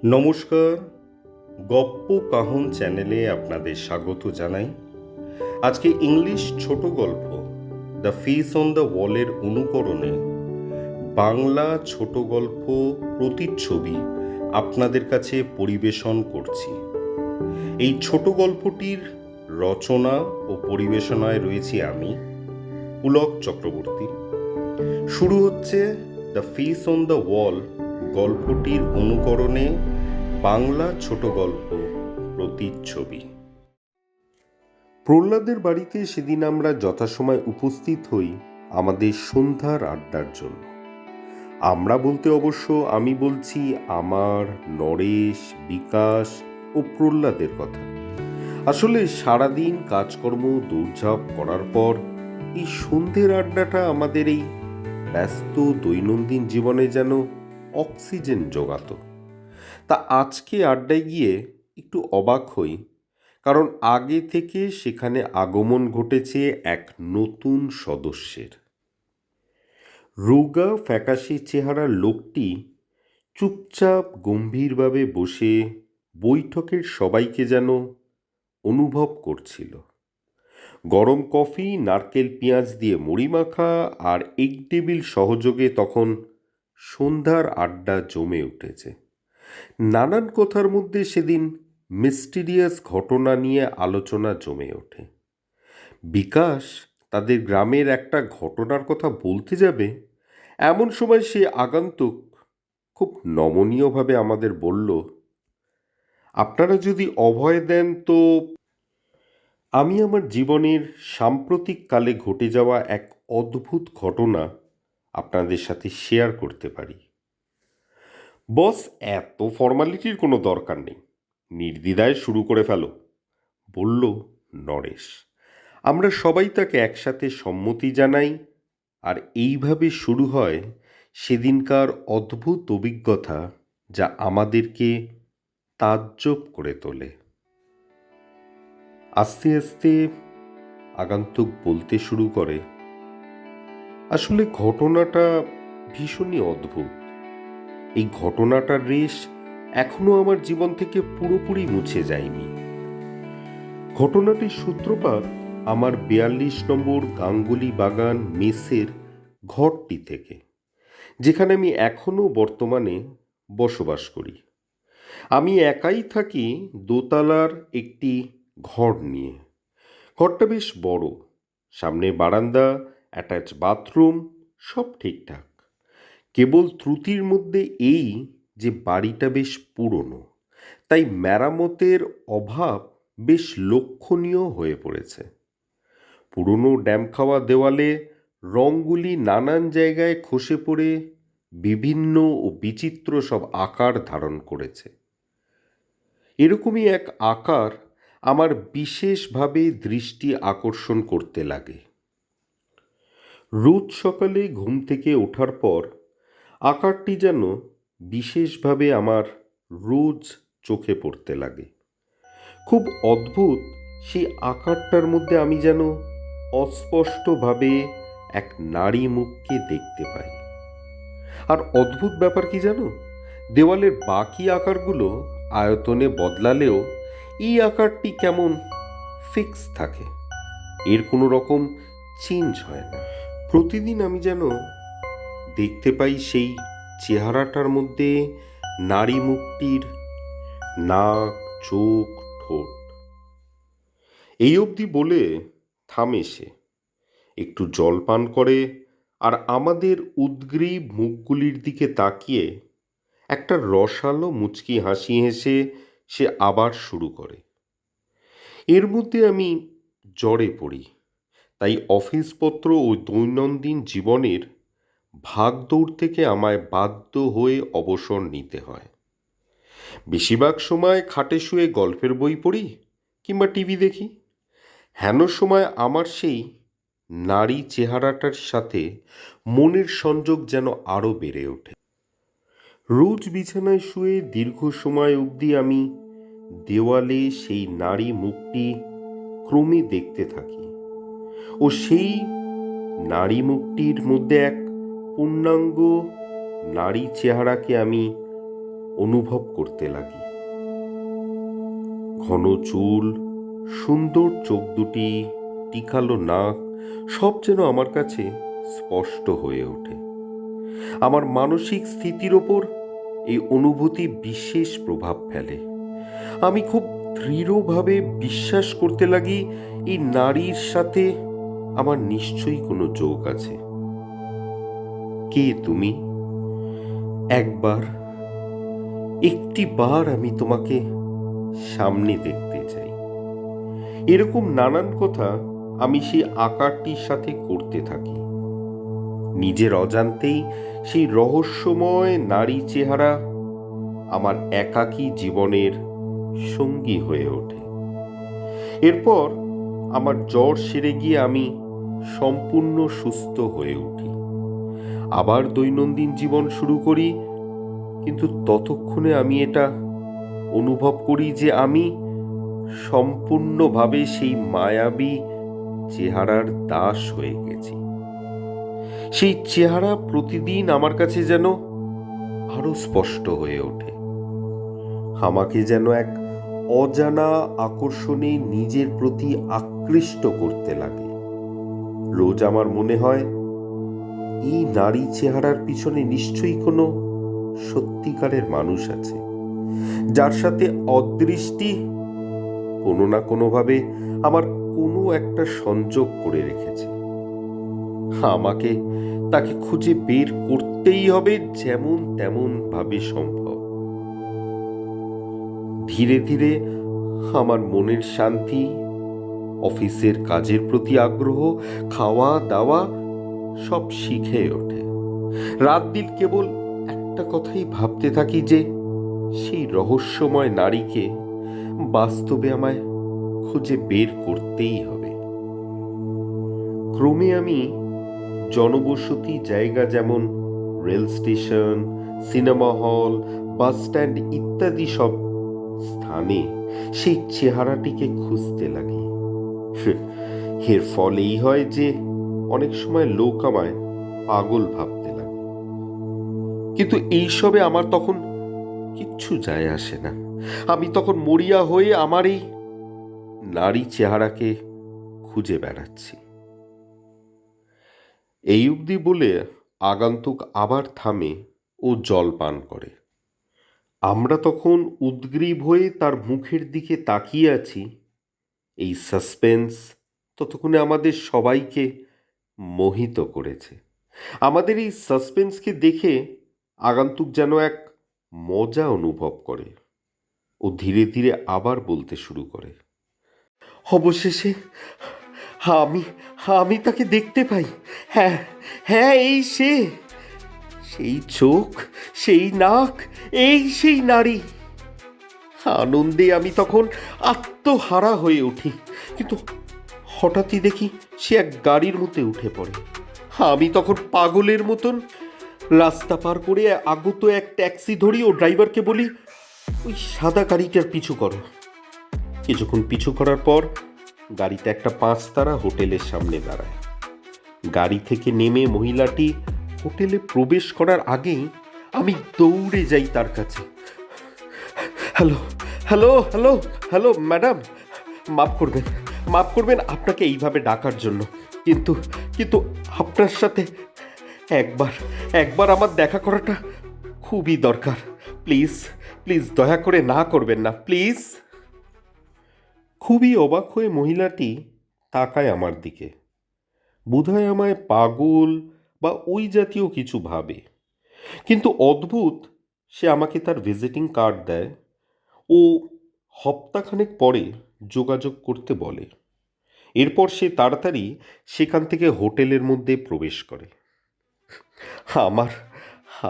নমস্কার, গপ্প কাহন চ্যানেলে আপনাদের স্বাগত জানাই। আজকে ইংলিশ ছোট গল্প দ্য ফেস অন দ্য ওয়ালের অনুকরণে বাংলা ছোট গল্প প্রতিচ্ছবি আপনাদের কাছে পরিবেশন করছি। এই ছোট গল্পটির রচনা ও পরিবেশনায় রয়েছি আমি, পুলক চক্রবর্তী। শুরু হচ্ছে দ্য ফেস অন দ্য ওয়াল গল্পটির অনুকরণে বাংলা ছোট গল্প প্রতিচ্ছবি। প্রহ্লাদের বাড়িতে সেদিন আমরা যথাসময় উপস্থিত হই আমাদের সন্ধ্যার আড্ডার জন্য। আমরা বলতে অবশ্য আমি বলছি আমার, নরেশ, বিকাশ ও প্রহ্লাদের কথা। আসলে সারাদিন কাজকর্ম দৌড়ঝাঁপ করার পর এই সন্ধ্যের আড্ডাটা আমাদের এই ব্যস্ত দৈনন্দিন জীবনে যেন অক্সিজেন জোগাতো। তা আজকে আড্ডায় গিয়ে একটু অবাক হই, কারণ আগে থেকে সেখানে আগমন ঘটেছে এক নতুন সদস্যের। রোগা ফ্যাকাশে চেহারার লোকটি চুপচাপ গম্ভীরভাবে বসে বৈঠকের সবাইকে যেন অনুভব করছিল। গরম কফি, নারকেল পেঁয়াজ দিয়ে মুড়ি মাখা আর এক টেবিল সহযোগে তখন সন্ধ্যার আড্ডা জমে উঠেছে। নানান কথার মধ্যে সেদিন মিস্টিরিয়াস ঘটনা নিয়ে আলোচনা জমে ওঠে। বিকাশ তাদের গ্রামের একটা ঘটনার কথা বলতে যাবে, এমন সময় সে আগন্তুক খুব নমনীয়ভাবে আমাদের বলল, আপনারা যদি অভয় দেন তো আমি আমার জীবনের সাম্প্রতিক কালে ঘটে যাওয়া এক অদ্ভুত ঘটনা আপনাদের সাথে শেয়ার করতে পারি। বস, এত ফর্মালিটির কোনো দরকার নেই, নির্দ্বিধায় শুরু করে ফেলো, বলল নরেশ। আমরা সবাই তাকে একসাথে সম্মতি জানাই, আর এইভাবে শুরু হয় সেদিনকার অদ্ভুত অভিজ্ঞতা, যা আমাদেরকে তাজ্জব করে তোলে। আস্তে আস্তে আগন্তুক বলতে শুরু করে, আসলে ঘটনাটা ভীষণই অদ্ভুত। এই ঘটনাটার রেশ এখনো আমার জীবন থেকে পুরোপুরি মুছে যায়নি। ঘটনাটির সূত্রপাত আমার 42 নম্বর গাঙ্গুলি বাগান মেসের ঘরটি থেকে, যেখানে আমি এখনো বর্তমানে বসবাস করি। আমি একাই থাকি দোতলার একটি ঘর নিয়ে। ঘরটা বেশ বড়, সামনে বারান্দা, অ্যাটাচ বাথরুম, সব ঠিকঠাক। কেবল ত্রুটির মধ্যে এই যে বাড়িটা বেশ পুরনো, তাই মেরামতের অভাব বেশ লক্ষণীয় হয়ে পড়েছে। পুরনো ড্যাম খাওয়া দেওয়ালে রঙগুলি নানান জায়গায় খসে পড়ে বিভিন্ন ও বিচিত্র সব আকার ধারণ করেছে। এরকমই এক আকার আমার বিশেষভাবে দৃষ্টি আকর্ষণ করতে লাগে। রোজ সকালে ঘুম থেকে ওঠার পর আকারটি যেন বিশেষভাবে আমার রোজ চোখে পড়তে লাগে। খুব অদ্ভুত সেই আকারটার মধ্যে আমি যেন অস্পষ্টভাবে এক নারী মুখকে দেখতে পাই। আর অদ্ভুত ব্যাপার কি জানো, দেওয়ালের বাকি আকারগুলো আয়তনে বদলালেও এই আকারটি কেমন ফিক্স থাকে, এর কোনো রকম চেঞ্জ হয় না। প্রতিদিন আমি যেন দেখতে পাই সেই চেহারাটার মধ্যে নারী মুখটির নাক, চোখ, ঠোঁট। এই অবধি বলে থামে সে, একটু জল পান করে, আর আমাদের উদ্গ্রীব মুখগুলির দিকে তাকিয়ে একটা রসালো মুচকি হাসি হেসে সে আবার শুরু করে। এর মধ্যে আমি জ্বরে পড়ি, তাই অফিসপত্র ও দৈনন্দিন জীবনের ভাগদৌড় থেকে আমায় বাধ্য হয়ে অবসর নিতে হয়। বেশিরভাগ সময় খাটে শুয়ে গল্পের বই পড়ি কিংবা টিভি দেখি। হেন সময় আমার সেই নারী চেহারাটার সাথে মনের সংযোগ যেন আরও বেড়ে ওঠে। রোজ বিছানায় শুয়ে দীর্ঘ সময় অবধি আমি দেওয়ালে সেই নারী মুখটি ক্রমে দেখতে থাকি, ও সেই নারী মুখটির মধ্যে এক পূর্ণাঙ্গ নারী চেহারাকে আমি অনুভব করতে লাগি। ঘন চুল, সুন্দর চোখ দুটি, টিকালো নাক, সব যেন আমার কাছে স্পষ্ট হয়ে ওঠে। আমার মানসিক স্থিতির ওপর এই অনুভূতি বিশেষ প্রভাব ফেলে। আমি খুব দৃঢ়ভাবে বিশ্বাস করতে লাগি এই নারীর সাথে আমার নিশ্চয়ই কোনো যোগ আছে। কে তুমি? একটি বার আমি তোমাকে সামনে দেখতে চাই। এরকম নানান কথা আমি সেই আকারটির সাথে করতে থাকি। নিজের অজান্তেই সেই রহস্যময় নারী চেহারা আমার একাকী জীবনের সঙ্গী হয়ে ওঠে। এরপর আমার জ্বর সেরে গিয়ে আমি সম্পূর্ণ সুস্থ হয়ে উঠি। আবার দৈনন্দিন জীবন শুরু করি, কিন্তু ততক্ষণে আমি এটা অনুভব করি যে আমি সম্পূর্ণভাবে সেই মায়াবী চেহারার দাস হয়ে গেছি। সেই চেহারা প্রতিদিন আমার কাছে যেন আরো স্পষ্ট হয়ে ওঠে। আমাকে যেন এক অজানা আকর্ষণে নিজের প্রতি আকৃষ্ট করতে লাগে। রোজ আমার মনে হয় এই নারী চেহারার পিছনে নিশ্চয়ই কোনো সত্যিকারের মানুষ আছে, যার সাথে অদৃষ্টি কোনো না কোনোভাবে আমার কোনো একটা সংযোগ করে রেখেছে। আমাকে তাকে খুঁজে বের করতেই হবে, যেমন তেমন ভাবে সম্ভব। ধীরে ধীরে আমার মনের শান্তি, অফিসের কাজের প্রতি আগ্রহ, খাওয়া দাওয়া সব শিখে ওঠে। রাত দিন কেবল একটা কথাই ভাবতে থাকি যে সেই রহস্যময় নারীকে বাস্তবে আমায় খুঁজে বের করতেই হবে। ক্রমে আমি জনবসতি জায়গা যেমন rail station, cinema hall, bus stand ইত্যাদি সব স্থানে সেই চেহারাটিকে খুঁজতে লাগি। এর ফল এই হয় যে অনেক সময় লোক আমায় পাগল ভাবতে লাগে, কিন্তু এইসবে আমার তখন কিচ্ছু যায় আসে না। আমি তখন মরিয়া হয়ে আমার এই নারী চেহারাকে খুঁজে বেড়াচ্ছি। এই অবধি বলে আগন্তুক আবার থামে ও জল পান করে। আমরা তখন উদ্গ্রীব হয়ে তার মুখের দিকে তাকিয়ে আছি। এই সাসপেন্স ততক্ষণে আমাদের সবাইকে মোহিত করেছে। আমাদের এই সাসপেন্সকে দেখে আগন্তুক যেন এক মজা অনুভব করে ও ধীরে ধীরে আবার বলতে শুরু করে, অবশেষে আমি আমি তাকে দেখতে পাই। হ্যাঁ হ্যাঁ, এই সেই চোখ, সেই নাক, এই সেই নারী। আনন্দে আমি তখন আত্মহারা হয়ে উঠি, কিন্তু হঠাৎই দেখি সে এক গাড়ির মধ্যে উঠে পড়ে। আমি তখন পাগলের মতন রাস্তা পার করে আগত এক ট্যাক্সি ধরি ও ড্রাইভারকে বলি, ওই সাদা গাড়িটার পিছু করো। কিছুক্ষণ পিছু করার পর গাড়িটা একটা 5 তারা হোটেলের সামনে দাঁড়ায়। গাড়ি থেকে নেমে মহিলাটি হোটেলে প্রবেশ করার আগেই আমি দৌড়ে যাই তার কাছে। Hello hello hello hello madam, মাফ করবেন আপনাকে এইভাবে ডাকার জন্য, কিন্তু কিন্তু আপনার সাথে একবার আমার দেখা করাটা খুবই দরকার। প্লিজ প্লিজ দয়া করে না করবেন না, প্লিজ। খুবই অবাক হয়ে মহিলাটি তাকায় আমার দিকে। বোধহয় আমায় পাগল বা ওই জাতীয় কিছু ভাবে, কিন্তু অদ্ভুত, সে আমাকে তার ভিজিটিং কার্ড দেয় ও সপ্তাহখানেক পরে যোগাযোগ করতে বলে। এরপর সে তাড়াতাড়ি সেখান থেকে হোটেলের মধ্যে প্রবেশ করে। আমার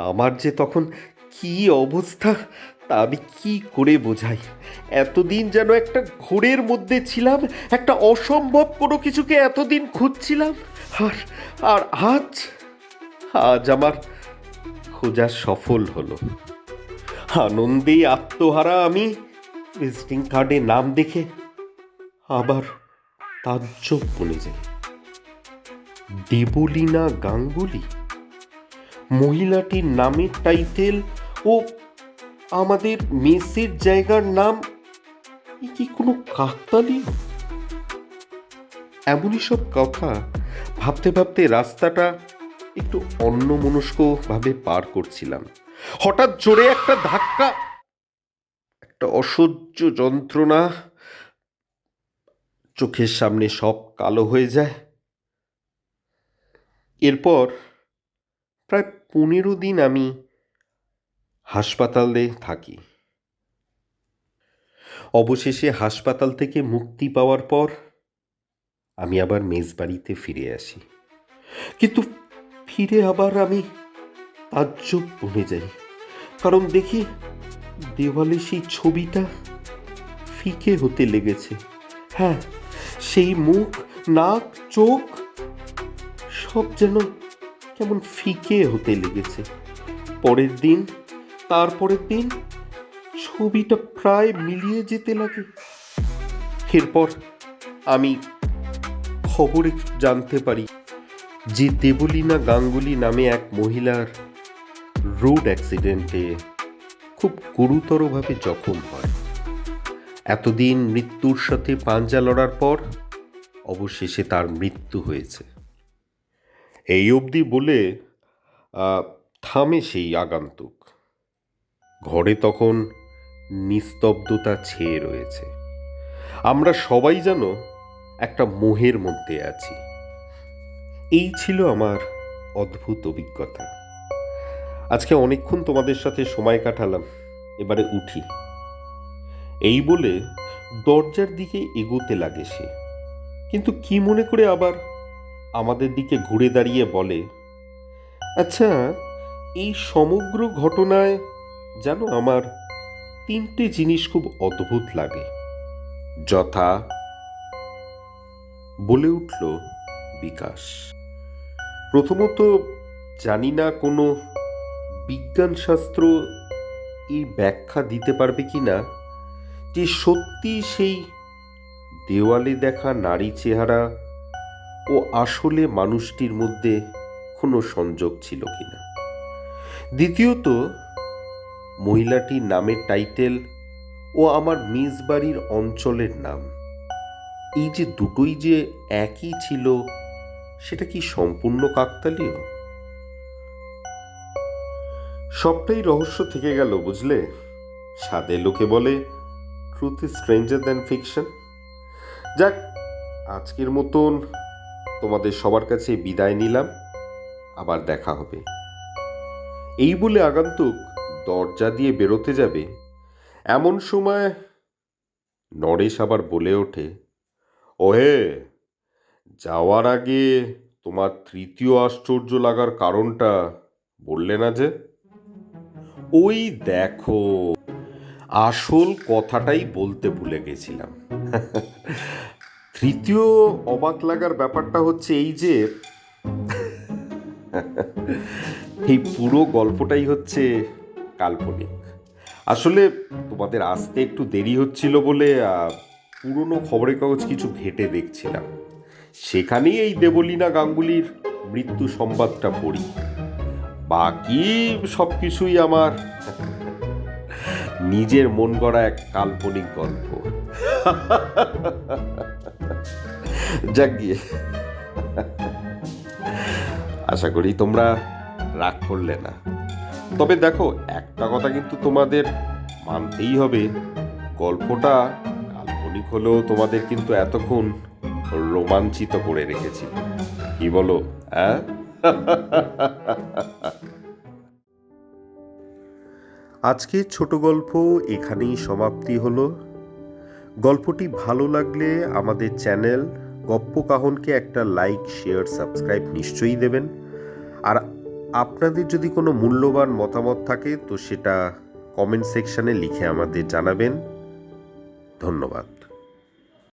আমার যে তখন কি অবস্থা তা আমি কি করে বোঝাই। এতদিন যেন একটা ঘোরের মধ্যে ছিলাম, একটা অসম্ভব কোনো কিছুকে এতদিন খুঁজছিলাম, আর আর আজ আমার খোঁজা সফল হলো। আনন্দে আত্মহারা আমি ভিজিটিং কার্ডে নাম দেখে আবার তাজ্জব বনে যাই। দেবলীনা গাঙ্গুলি, মহিলাটির নামের টাইটেল ও আমাদের মেসের জায়গার নাম কি কোনো কাকতালি? এমনই সব কথা ভাবতে ভাবতে রাস্তাটা একটু অন্যমনস্ক ভাবে পার করছিলাম। হঠাৎ জোরে একটা ধাক্কা, একটা অসহ্য যন্ত্রণা, চোখের সামনে সব কালো হয়ে যায়। এরপর প্রায় 15 দিন আমি হাসপাতালে থাকি। অবশেষে হাসপাতাল থেকে মুক্তি পাওয়ার পর আমি আবার মেজবাড়িতে ফিরে আসি। কিন্তু ফিরে আবার আমি তাজ্জব বনে যাই, কারণ দেখি দেওয়ালে সেই ছবিটা ফিকে হতে লেগেছে। হ্যাঁ, সেই মুখ, নাক, চোখ সব যেন কেমন ফিকে হতে লেগেছে। পরের দিন, তারপরের দিন ছবিটা প্রায় মিলিয়ে যেতে লাগে। এরপর আমি খবরে জানতে পারি যে দেবলীনা গাঙ্গুলি নামে এক মহিলার রোড অ্যাক্সিডেন্টে খুব গুরুতরভাবে জখম হয়। এতদিন মৃত্যুর সাথে পাঞ্জা লড়ার পর অবশেষে তার মৃত্যু হয়েছে। এই অবধি বলে থামে সেই আগন্তুক। ঘরে তখন নিস্তব্ধতা ছেয়ে রয়েছে। আমরা সবাই যেন একটা মোহের মধ্যে আছি। এই ছিল আমার অদ্ভুত অভিজ্ঞতা। আজকে অনেকক্ষণ তোমাদের সাথে সময় কাটালাম, এবারে উঠি। এই বলে দরজার দিকে এগোতে লাগে সে, কিন্তু কি মনে করে আবার আমাদের দিকে ঘুরে দাঁড়িয়ে বলে, আচ্ছা, এই সমগ্র ঘটনায় জানো আমার 3টে জিনিস খুব অদ্ভুত লাগে। যথা, বলে উঠল বিকাশ, প্রথমত জানি না কোনো বিজ্ঞানশাস্ত্র এই ব্যাখ্যা দিতে পারবে কি না যে সত্যি সেই দেওয়ালে দেখা নারী চেহারা ও আসলে মানুষটির মধ্যে কোনো সংযোগ ছিল কিনা। দ্বিতীয়ত, মহিলাটির নামের টাইটেল ও আমার মেজবাড়ির অঞ্চলের নাম, এই যে দুটোই যে একই ছিল, সেটা কি সম্পূর্ণ কাকতালীয়? সবটাই রহস্য থেকে গেল, বুঝলে। সাদে লোকে বলে truth is stranger than fiction. যাক, আজকের মতন তোমাদের সবার কাছে বিদায় নিলাম, আবার দেখা হবে। এই বলে আগন্তুক দরজা দিয়ে বেরোতে যাবে, এমন সময় নরেশ আবার বলে ওঠে, ওহে, যাওয়ার আগে তোমার তৃতীয় আশ্চর্য লাগার কারণটা বললে না যে? ওই দেখো, আসল কথাটাই বলতে ভুলে গেছিলাম। তৃতীয় অবাক লাগার ব্যাপারটা হচ্ছে এই যে এই পুরো গল্পটাই হচ্ছে কাল্পনিক। আসলে তোমাদের আসতে একটু দেরি হচ্ছিল বলে পুরনো খবরের কাগজ কিছু ঘেটে দেখছিলাম, সেখানেই এই দেবলীনা গাঙ্গুলির মৃত্যু সংবাদটা পড়ি। বাকি সব কিছুই আমার নিজের মন গড়া এক কাল্পনিক গল্প। যাক গিয়ে, আশা করি তোমরা রাগ করলে না। তবে দেখো, একটা কথা কিন্তু তোমাদের মানতেই হবে, গল্পটা কাল্পনিক হলেও তোমাদের কিন্তু এতক্ষণ রোমাঞ্চিত করে রেখেছি। কি বলো, হ্যাঁ? আজকের ছোট গল্প এখানেই সমাপ্তি হলো। গল্পটি ভালো লাগলে আমাদের চ্যানেল গপ্প কাহনকে একটা লাইক, শেয়ার, সাবস্ক্রাইব নিশ্চয়ই দেবেন। আর আপনাদের যদি কোনো মূল্যবান মতামত থাকে তো সেটা কমেন্ট সেকশনে লিখে আমাদের জানাবেন। ধন্যবাদ।